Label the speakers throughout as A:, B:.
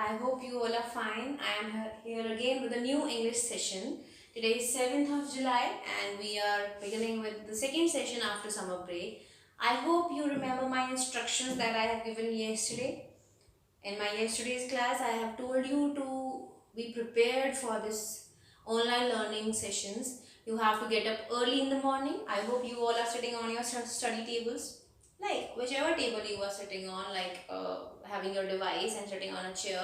A: I hope you all are fine. I am here again with a new English session. Today is 7th of July and we are beginning with the second session after summer break. I hope you remember my instructions that I have given yesterday. In my yesterday's class, I have told you to be prepared for this online learning sessions. You have to get up early in the morning. I hope you all are sitting on your study tables, like whichever table you are sitting on, like having your device and sitting on a chair.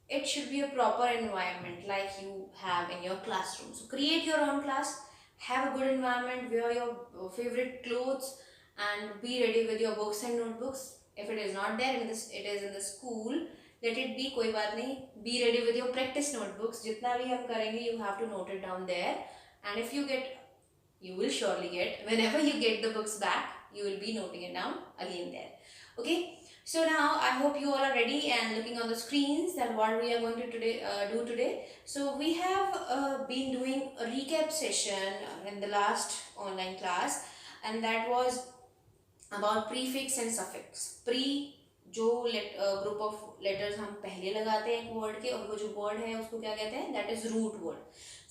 A: It should be a proper environment like you have in your classroom. So create your own class, have a good environment, wear your favorite clothes and be ready with your books and notebooks. If it is not there in this, it is in the school, let it be, कोई बात नहीं. Be ready with your practice notebooks. जितना भी हम करेंगे, you have to note it down there. And if you get, you will surely get, whenever you get the books back, you will be noting it down again there. Okay. So now I hope you all are ready and looking on the screens that what we are going to do today. So we have been doing a recap session in the last online class, and that was about prefix and suffix. Pre जो group of letters हम पहले लगाते हैं एक word के, और वो जो वर्ड है उसको क्या कहते हैं, that is root word.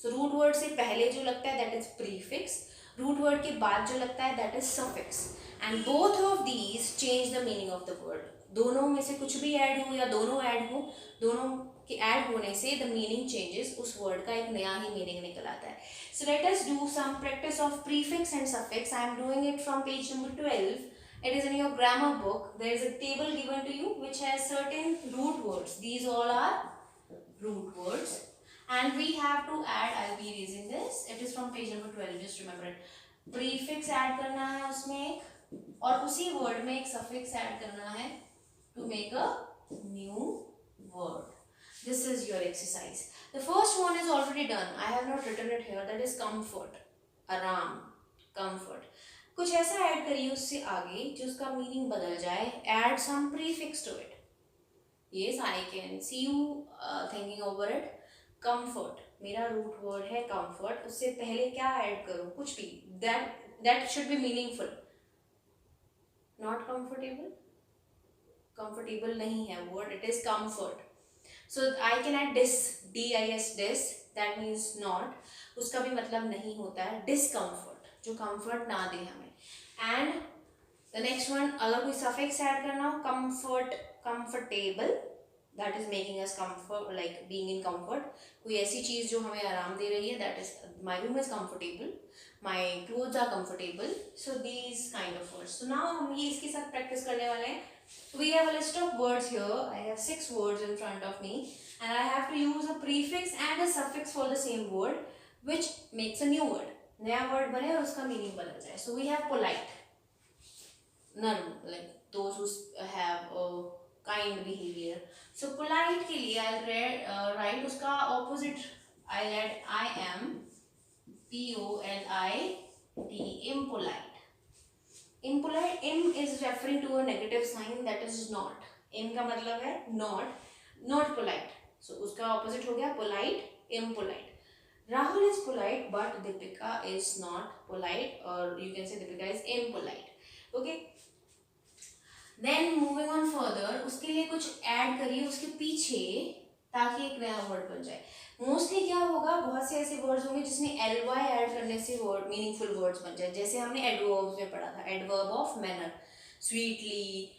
A: So root word से पहले जो लगता है that is prefix. Root word के बाद जो लगता है that is suffix. And both of these change the meaning of the word. दोनों में से कुछ भी ऐड हो या दोनों ऐड हो, दोनों के ऐड होने से द मीनिंग चेंजेस. उस वर्ड का एक नया ही मीनिंग निकल आता है. So let us do some practice of prefix and suffix. I am doing it from page number 12. It is in your grammar book. There is a table given to you which has certain root words. These all are root words. And we have to add, I'll be erasing this. It is from page number 12. Just remember it. Prefix add करना है उसमें एक, और उसी word में एक suffix add करना है to make a new word. This is your exercise. The first one is already done. I have not written it here. That is comfort. Aram. Comfort. कुछ ऐसा ऐड करिए उससे आगे जो उसका मीनिंग बदल जाए. Add some prefix to it. Yes, I can see you thinking over it. Comfort, मेरा रूट वर्ड है कंफर्ट. उससे पहले क्या ऐड करूं, कुछ भी. That should be meaningful. Not comfortable. Comfortable नहीं है word, it is comfort. So I can add dis. DIS dis. That means not. उसका भी मतलब नहीं होता है डिसकम्फर्ट, जो कंफर्ट ना दे हमें. एंड द नेक्स्ट वन, अगर कोई सफिक्स ऐड करना हो, comfort, comfortable, that is making us comfort, like being in comfort. कोई ऐसी चीज जो हमें आराम दे रही है, that is my room is comfortable, my clothes are comfortable. So these kind of words. So now हम ये इसके साथ प्रैक्टिस करने वाले हैं. We have a list of words here. I have 6 words in front of me and I have to use a prefix and a suffix for the same word which makes a new word. नया word बने और उसका meaning बदल जाए. So we have polite. None, like those who have kind behaviour. सो polite के लिए I write उसका opposite. I add IM POLITE. impolite. Impolite. Im is referring to a negative sign, that is not. Im का मतलब है not, not polite. So उसका opposite हो गया polite, impolite. Rahul is polite but Deepika is not polite, or you can say Deepika is impolite. Okay. Then moving on further, उसके लिए कुछ add करिए उसके पीछे ताकि एक नया word बन जाए. मोस्टली क्या होगा, बहुत से ऐसे वर्ड्स होंगे जिसमें ly ऐड करने से वर्ड मीनिंगफुल वर्ड्स बन जाए. जैसे हमने एडवर्ब्स में पढ़ा था, adverb of manner, sweetly,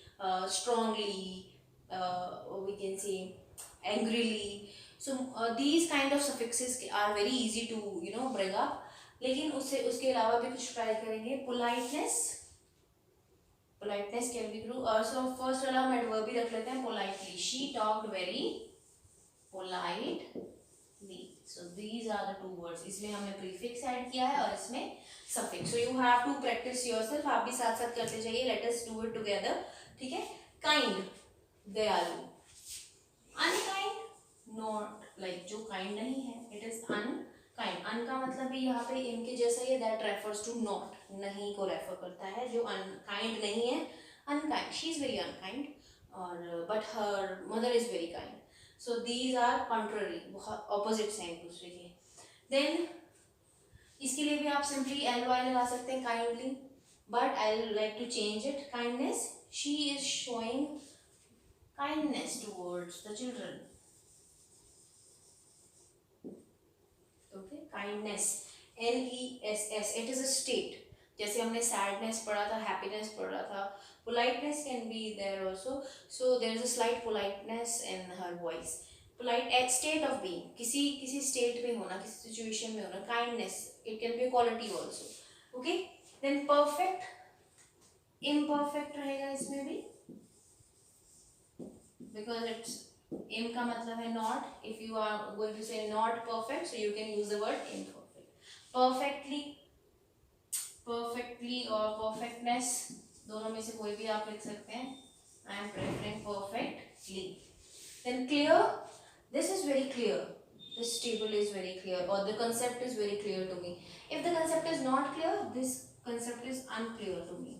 A: strongly, we can say angrily. So these kind of suffixes are very easy to bring up. लेकिन उसके अलावा भी कुछ ट्राई करेंगे. Politeness. Politeness can be grew. So first वाला हम एडवर्ब भी रख लेते हैं, politely. She talked very polite. So these are the two words. इसमें हमने prefix ऐड किया है और इसमें suffix. So you have to practice yourself. आप भी साथ साथ करते जाइए. Let us do it together. ठीक है. Kind, दयालु. Unkind, not, like जो kind नहीं है, it is unkind. Un का मतलब भी यहाँ पे इनके जैसा ही है, that refers to not, नहीं को refer करता है. जो unkind नहीं है, unkind. She is very unkind, और but her mother is very kind. So these are contrary, opposites हैं एक दूसरे के. Then इसके लिए भी आप simply ly लगा सकते हैं, kindly, but I like to change it. Kindness. She is showing kindness towards the children. Okay, kindness, NESS, it is a state. जैसे हमने sadness पढ़ा था, happiness पढ़ा था, politeness can be there also. So there is a slight politeness in her voice. Polite at state of being, किसी state में होना, किसी situation में होना. Kindness, it can be a quality also. Okay, then perfect, imperfect रहेगा इसमें भी, because it's im का मतलब है not. If you are going to say not perfect, so you can use the word imperfect. Perfectly, perfectly और perfectness, दोनों में से कोई भी आप लिख सकते हैं. I am preferring perfectly. Then clear, this is very clear. This table is very clear, or the concept is very clear to me. If the concept is not clear, this concept is unclear to me.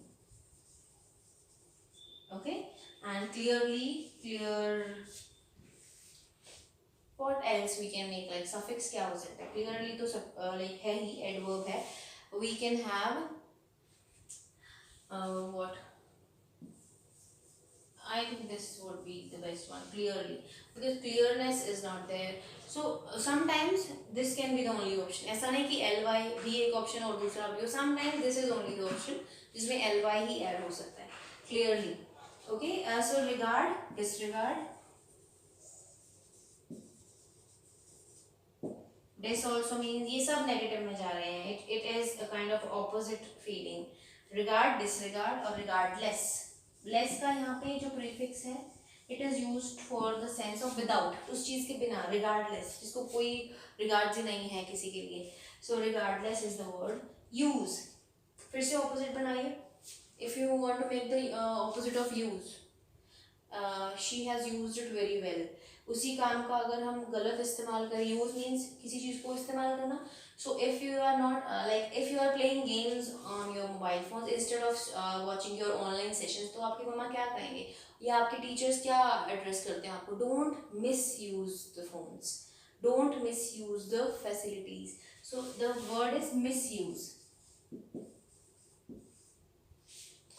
A: Okay, and clearly, clear. What else we can make, like suffix क्या हो सकता है? Clearly तो सब like है ही, adverb है. We can have what? I think this would be the best one, clearly, because clearness is not there. So sometimes this can be the only option. ऐसा नहीं कि ly भी एक option और दूसरा भी हो. Sometimes this is only the option जिसमें ly ही add हो सकता है. Clearly. Okay. So regard, disregard. This also means ये सब negative में जा रहे हैं. It is a kind of opposite feeling. Regard, disregard और regardless. Less का यहाँ पे जो prefix है, it is used for the sense of without, उस चीज़ के बिना. Regardless, जिसको कोई regards ही नहीं है किसी के लिए. So regardless is the word. Use, फिर से opposite बनाइए. If you want to make the opposite of use, she has used it very well. उसी काम का अगर हम गलत इस्तेमाल करें, यूज मीन्स किसी चीज़ को इस्तेमाल करना. So if you are not like if you are playing games on your mobile phone instead of watching your online sessions, तो आपकी मम्मा क्या कहेंगे, या आपके टीचर्स क्या एड्रेस करते हैं आपको? Don't miss use the phones, don't miss use the facilities. So the word is miss use.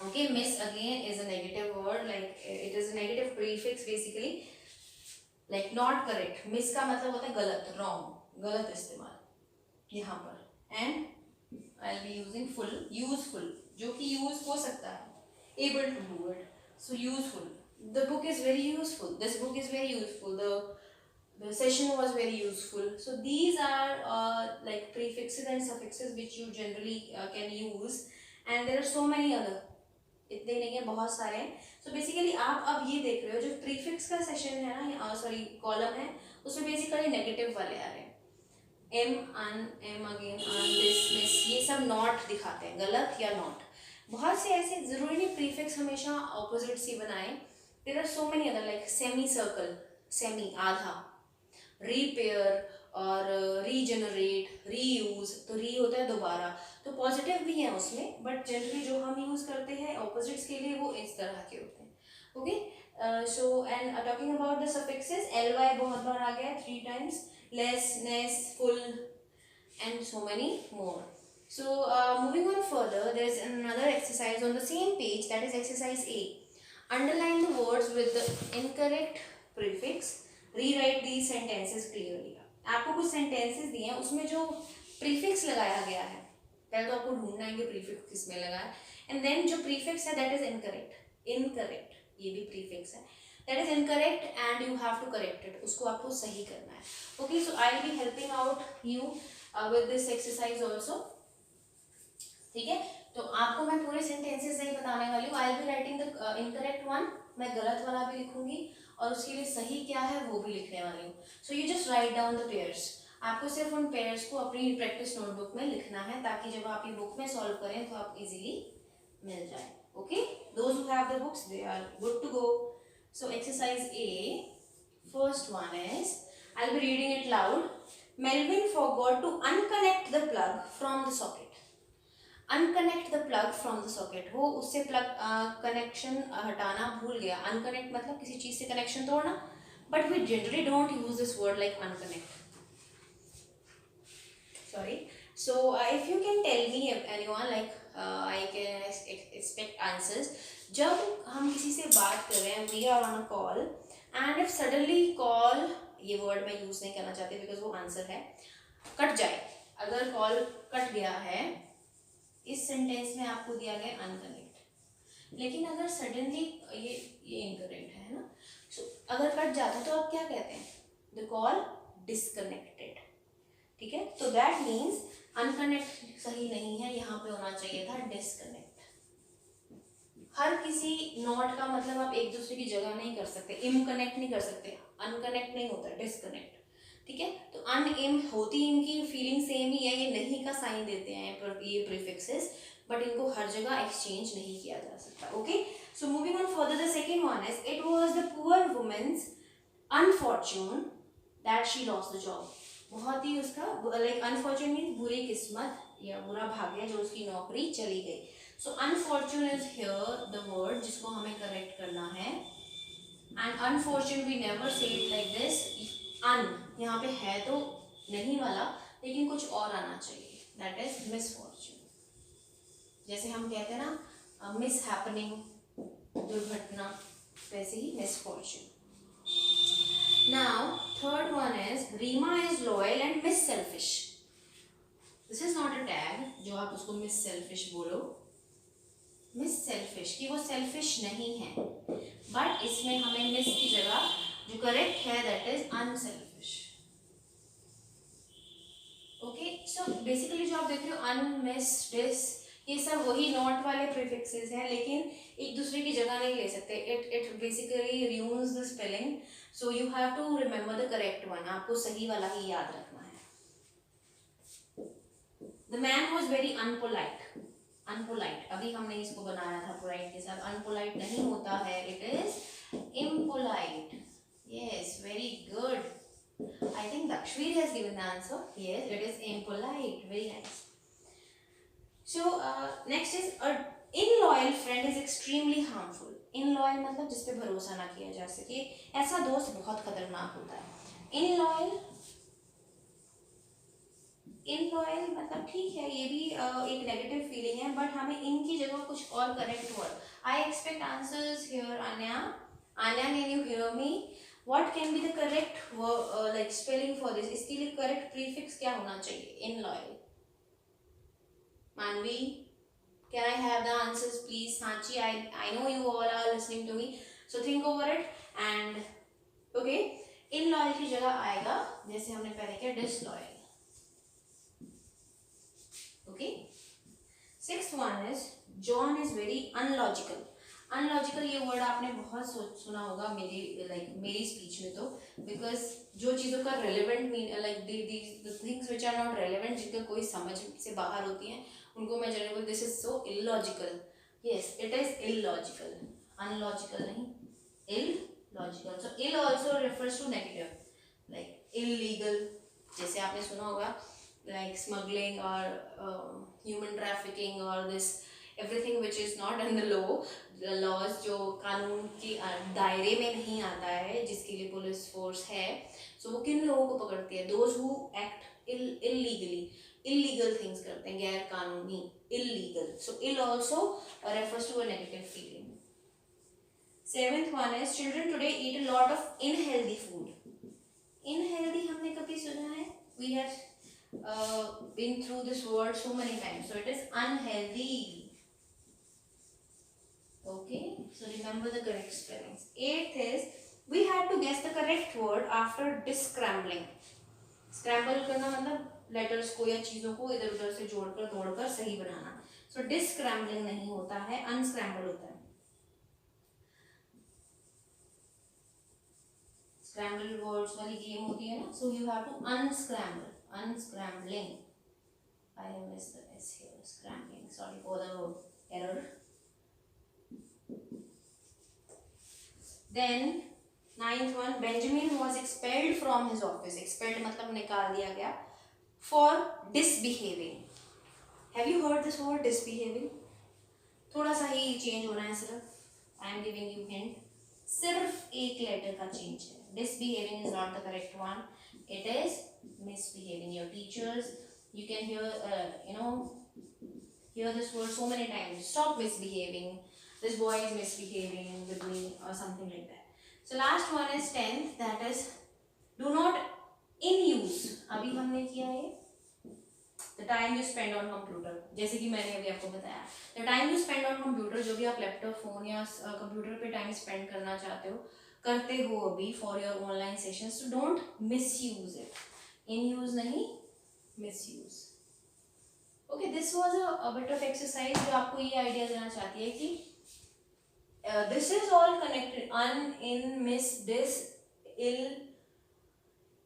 A: Okay, miss again is a negative word, like it is a negative prefix basically. Like not correct, miss का मतलब होता है गलत, wrong, गलत इस्तेमाल यहाँ पर. And I'll be using full, useful, जो कि use हो सकता है, able to do it. So useful. The book is very useful. This book is very useful. The session was very useful. So these are like prefixes and suffixes which you generally can use. And there are so many other. इतने नहीं है, बहुत सारे हैं. So basically आप अब ये देख रहे हो जो प्रीफिक्स का सेशन है ना, सॉरी कॉलम है, उसमें बेसिकली नेगेटिव वाले आ रहे हैं. Im, un, im again, un, dis, mis, ये सब नॉट दिखाते हैं, गलत या नॉट. बहुत से ऐसे, जरूरी नहीं प्रीफिक्स हमेशा ऑपोजिट सी बनाए. There are so many other, like semi circle, semi आधा, रिपेयर और रीजनरेट, रीयूज, तो री होता है दोबारा, तो पॉजिटिव भी है उसमें, बट जनरली जो हम यूज़ करते हैं ऑपोजिट्स के लिए वो इस तरह के होते हैं. Okay, so and talking about the suffixes, ly बहुत बार आ गया, 3 times, less, ness, ful and so many more. So moving on further, there is another exercise on the same page, that is exercise A. Underline the words with the incorrect prefix. Rewrite these sentences clearly. आपको कुछ sentences दिए हैं, उसमें जो prefix लगाया गया है, पहले तो आपको ढूंढना है कि prefix किसमें लगा है, and then जो prefix है that is incorrect. Incorrect, ये भी prefix है, that is incorrect and you have to correct it. उसको आपको सही करना है. Okay, so I will be helping out you with this exercise also. ठीक है, तो आपको मैं पूरे सेंटेंसेस नहीं बताने वाली हूँ. आई will be writing the incorrect one, मैं गलत वाला भी लिखूंगी और उसके लिए सही क्या है वो भी लिखने वाली हूँ. So you just write down the pairs. आपको सिर्फ उन पेयर्स को अपनी प्रैक्टिस नोटबुक में लिखना है, ताकि जब आप ये बुक में सॉल्व करें तो आप इजीली मिल जाए. Okay, those who have the books they are good to go. So exercise A, first one is, I will be reading it loud. Melvin forgot to unconnect the plug from the socket. Unconnect the plug from the socket, वो उससे plug connection हटाना भूल गया. Unconnect मतलब किसी चीज़ से connection तोड़ना, but we generally don't use this word like unconnect. Sorry. So if you can tell me anyone, like I can expect answers. जब हम किसी से बात कर रहे हैं, we are on a call and if suddenly call, ये word मैं यूज नहीं करना चाहती बिकॉज वो आंसर है, कट जाए, अगर कॉल कट गया है, इस सेंटेंस में आपको दिया गया अनकनेक्ट, लेकिन अगर सडनली ये इनकरेक्ट है ना, सो अगर कट जाता तो आप क्या कहते हैं, द कॉल डिस्कनेक्टेड, ठीक है। तो दैट मीन्स अनकनेक्ट सही नहीं है, यहाँ पे होना चाहिए था डिस्कनेक्ट। हर किसी नॉट का मतलब आप एक दूसरे की जगह नहीं कर सकते, इम कनेक्ट नहीं कर सकते, अनकनेक्ट नहीं होता, डिस्कनेक्ट, ठीक है। तो अन इम होती, इनकी फीलिंग सेम ही है, ये नहीं का साइन देते हैं पर ये प्रीफिक्सेस, बट इनको हर जगह एक्सचेंज नहीं किया जा सकता। Okay, so moving on further, the second one is it was the poor women's unfortune that she lost the job. बहुत ही उसका लाइक अनफॉर्च्यून मीन्स बुरी किस्मत या बुरा भाग्य जो उसकी नौकरी चली गई। So unfortune is here the word जिसको हमें करेक्ट करना है, and unfortune we never say it like this, un यहाँ पे है तो नहीं वाला, लेकिन कुछ और आना चाहिए, दैट इज मिसफॉर्च्यून। जैसे हम कहते हैं ना मिस हैपनिंग, दुर्घटना, वैसे ही misfortune. Now third one is Reema is loyal and miss selfish. This is not a tag जो आप उसको मिस सेल्फिश बोलो, मिस सेल्फिश कि वो सेल्फिश नहीं है, बट इसमें हमें मिस की जगह जो करेक्ट है that is unselfish. Okay, so basically जो आप देख रहे हो अन, मिस, डिस, ये सब वही नॉट वाले प्रीफिक्सेस हैं, लेकिन एक दूसरे की जगह नहीं ले सकते। It basically ruins the spelling, so you have to remember the correct one, आपको सही वाला ही याद रखना है। The man was very unpolite, unpolite अभी हमने इसको बनाया था पोलाइट के साथ, अनपोलाइट नहीं होता है, it is impolite. Yes, very good, I think Dakshveer has given the answer. Yes, it is impolite. Very nice. So next is a inloyal friend is extremely harmful. Inloyal मतलब जिस पे भरोसा ना किया जा सके, ऐसा दोस्त बहुत खतरनाक होता है। Inloyal, इनलॉयल मतलब ठीक है, ये भी एक नेगेटिव फीलिंग है, बट हमें इनकी जगह कुछ और correct word. I expect answers here. Anya, Anya, can you hear me? What can be the correct like spelling for this? इसके लिए करेक्ट प्रीफिक्स क्या होना चाहिए? Inloyal. Manvi, can I have the answers please? Sanchi, I know you all are listening to me, so think over it and okay. Inloyal की जगह आएगा जैसे हमने पहले किया disloyal. Okay, sixth one is John is very unlogical. Unlogical ये word आपने बहुत सुना होगा मेरी स्पीच में, तो बिकॉज जो चीज़ों का relevant mean like the things which are not relevant, जिनका कोई समझ से बाहर होती हैं, उनको मैं generally this is so illogical. Yes, it is illogical, unlogical नहीं, illogical. So il also refers to negative, like illegal, जैसे आपने सुना होगा like smuggling or human trafficking or this everything which is not in the law, the laws जो कानून के दायरे में नहीं आता है, जिसके लिए पुलिस फोर्स है, so वो किन लोगों को पकड़ती है? those who act illegally, illegal things करते हैं, गैर कानूनी, illegal. so ill also refers to a negative feeling. Seventh one is children today eat a lot of unhealthy food. Unhealthy हमने कभी सुना है? We have been through this word so many times, so it is unhealthy. Okay, so remember the correct spellings. Eighth is we have to guess the correct word after descrambling. Scramble करना मतलब letters को या चीजों को इधर उधर से जोड़कर तोड़कर सही बनाना। so descrambling नहीं होता है, unscramble होता है। स्क्रैम्बल वर्ड्स वाली गेम होती है ना, so you have to unscramble. Unscrambling. I have missed the S here. Scrambling. Sorry for the error. Then ninth one, Benjamin was expelled from his office. Expelled मतलब निकाल दिया गया for disbehaving. Have you heard this word disbehaving? थोड़ा सा ही change होना है सिर्फ. I am giving you hint. सिर्फ एक लेटर का चेंज है. Disbehaving is not the correct one. It is misbehaving. Your teachers, you can hear hear this word so many times. Stop misbehaving. this boy is misbehaving with me or something like that. So last one is 10th, that is do not in use. अभी हमने किया है the time you spend on computer, जैसे कि मैंने अभी आपको बताया the time you spend on computer, जो भी आप लैपटॉप फोन या कंप्यूटर पे टाइम स्पेंड करना चाहते हो करते हो अभी for your online sessions, so don't misuse it. in use नहीं, misuse. Okay, this was a bit of exercise जो आपको ये आइडिया देना चाहती है कि this is all connected, un, in, miss, dis, ill,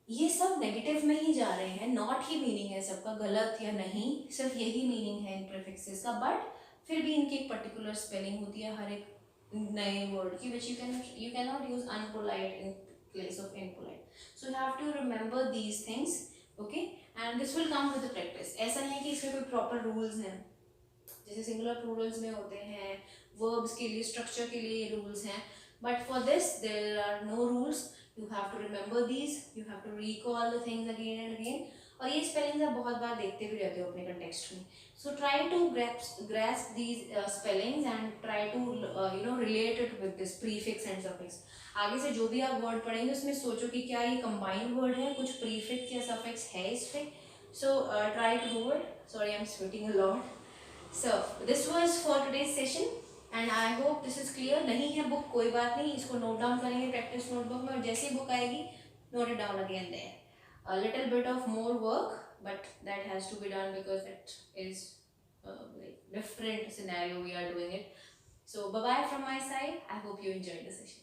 A: ये सब नेगेटिव में ही जा रहे हैं. नॉट ही मीनिंग है सबका गलत या नहीं, सिर्फ यही मीनिंग है इन प्रीफिक्सेस का, बट फिर भी इनकी एक पर्टिकुलर स्पेलिंग होती है हर एक नए वर्ड की, which you can not use unpolite in place of inpolite. So you have to remember these things. Okay, and this will come with the practice. ऐसा नहीं है कि इसमें कोई प्रॉपर रूल्स हैं जैसे सिंगुलर प्लूरल्स में होते हैं, वर्ब्स के लिए स्ट्रक्चर के लिए रूल्स हैं, but for this there are no rules. You have to remember these, you have to recall the things again and again. और ये स्पेलिंग्स आप बहुत बार देखते भी रहते हो अपने कंटेक्स्ट में. So try to grasp these spellings and try to relate it with this prefix and suffix. आगे से जो भी आप वर्ड पढ़ेंगे उसमें सोचो कि क्या ये कंबाइंड वर्ड है, कुछ प्रीफिक्स या सफिक्स है इस पे. So try to do it. Sorry, I'm spitting a lot. So this was for today's session. And I hope this is clear. नहीं है बुक कोई बात नहीं, इसको नोट डाउन करेंगे प्रैक्टिस नोटबुक में, और जैसे ही बुक आएगी note it down again there. A little bit of more work but that has to be done because it is like different scenario we are doing it. So bye bye from my side. I hope you enjoyed the session.